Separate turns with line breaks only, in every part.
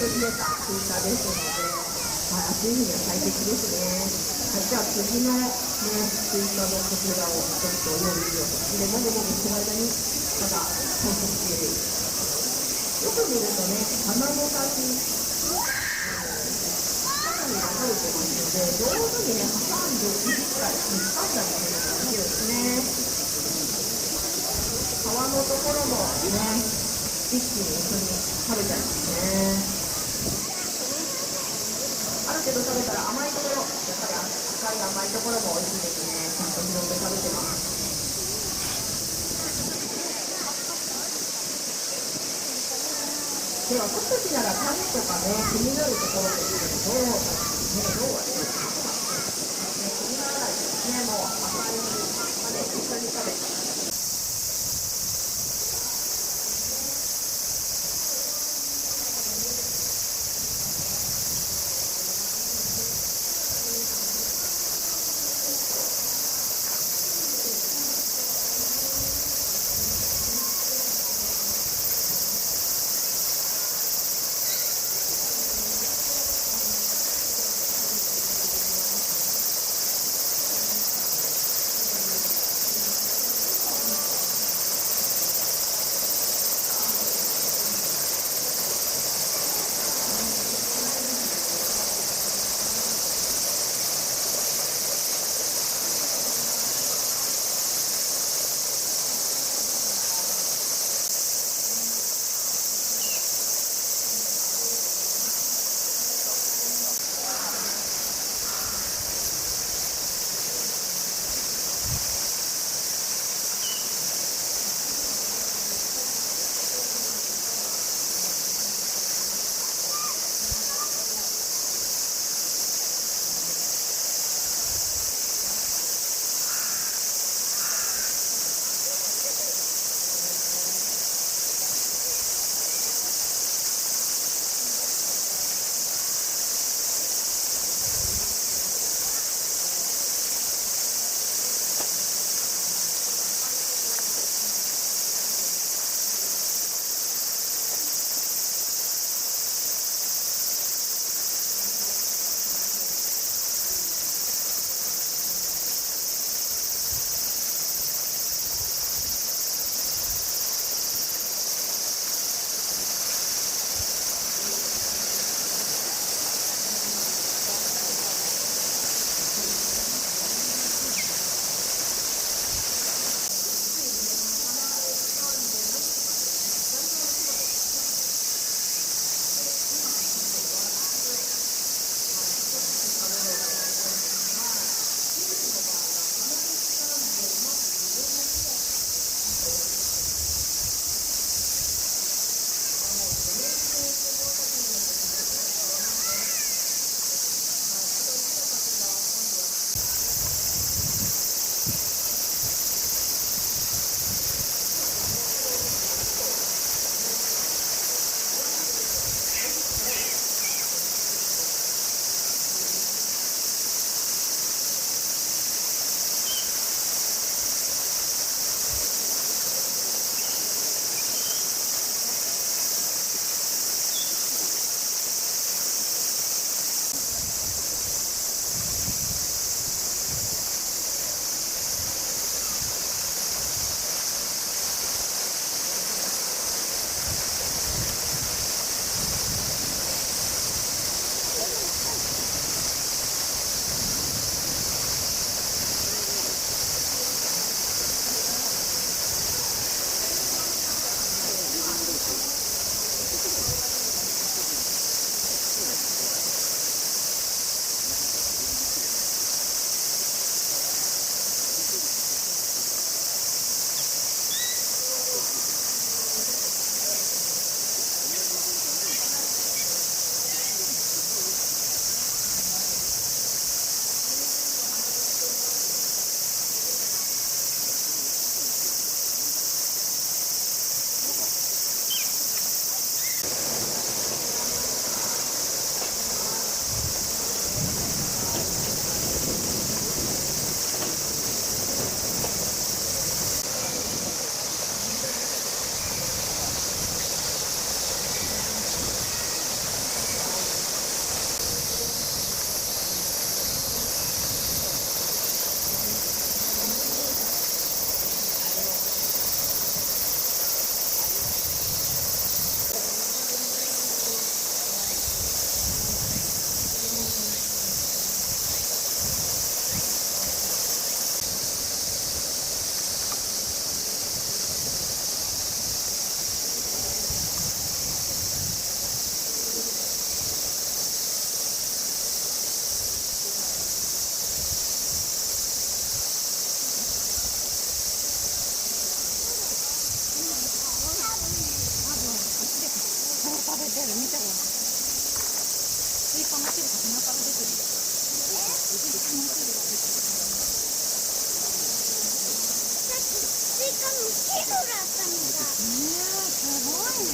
と冷えたスイカですので、はい、暑い日には最適ですね。はい、じゃあ次のね、スイカのこちらをちょっと用意しようと。で、もぐもぐしてる間に、また完成している。よく見るとね、鼻の先、中に分かれてますので、上手にね、挟んでいったり、掴んだりするのができるんですね。皮のところもね、一気に一緒に食べちゃいますね。ある程度食べたら甘いところ、やっぱり赤い甘いところも美味しいですね。ちゃんと拾って食べてます。では、特になら種とかね、気になるところですけど、どうはね、気にならないですね。もう赤い種一緒に食べて。
イカの汁が鼻から出てる。スイカの汁が出てる。
さっきスイカの汁だったのか。
すごいね。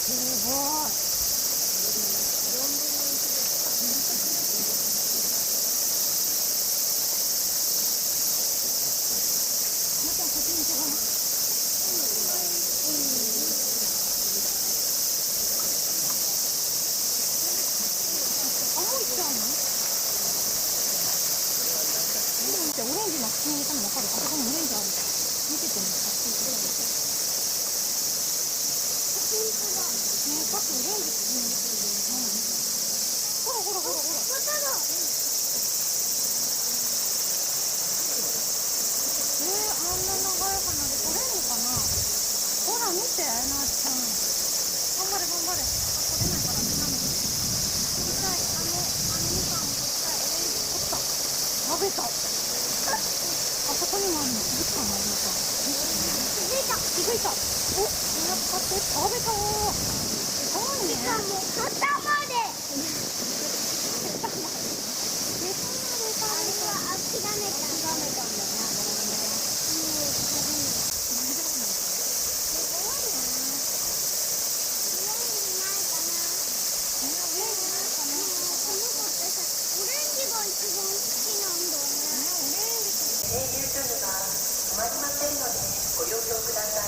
すごい。オレンジの口に入れたの分かる？あそこにオレンジあるから見ててね。さっきオレンジ口に入れてるよ。ほらほらほらほら。あんな長い鼻で取れるのかな。ほら見て、なっちゃん。頑張れ頑張れ。取れないから諦めて。取りたい。みかんを取りたい。オレンジ取った。食べた。あそこにもあるの。気づくかな、お父さん。気づいた。お、みんな使って食べた。すごいね。
もう肩まで。諦めたんだね。
停留所には止まりませんのでご了承ください。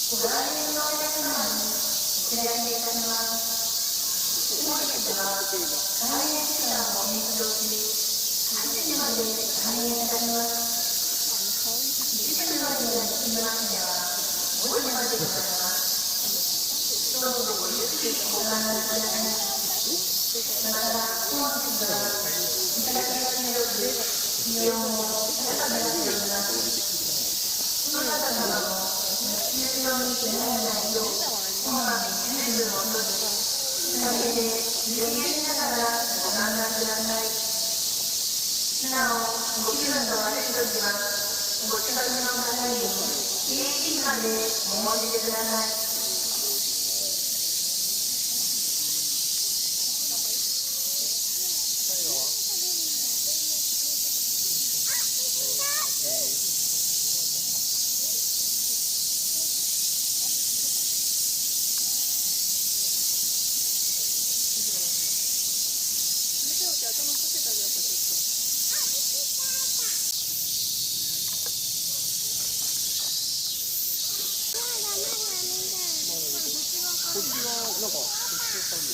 ご来園のお客様にお知らせいたします。本日は開園時間を延長し、8時まで開園いたします。一部のエリアにつきましては、5時までとなります。どうぞごゆっくりご覧ください。また、本日は、いただきがによる気温を高めております。その方様も熱中症に気にならないよう、こまめに水分を取り、日陰でゆりゆりながらご観覧ください。なお、ご気分の悪いときは、ご近くの方に警備までお申し出ください。
こっちがなんかこっちの感じ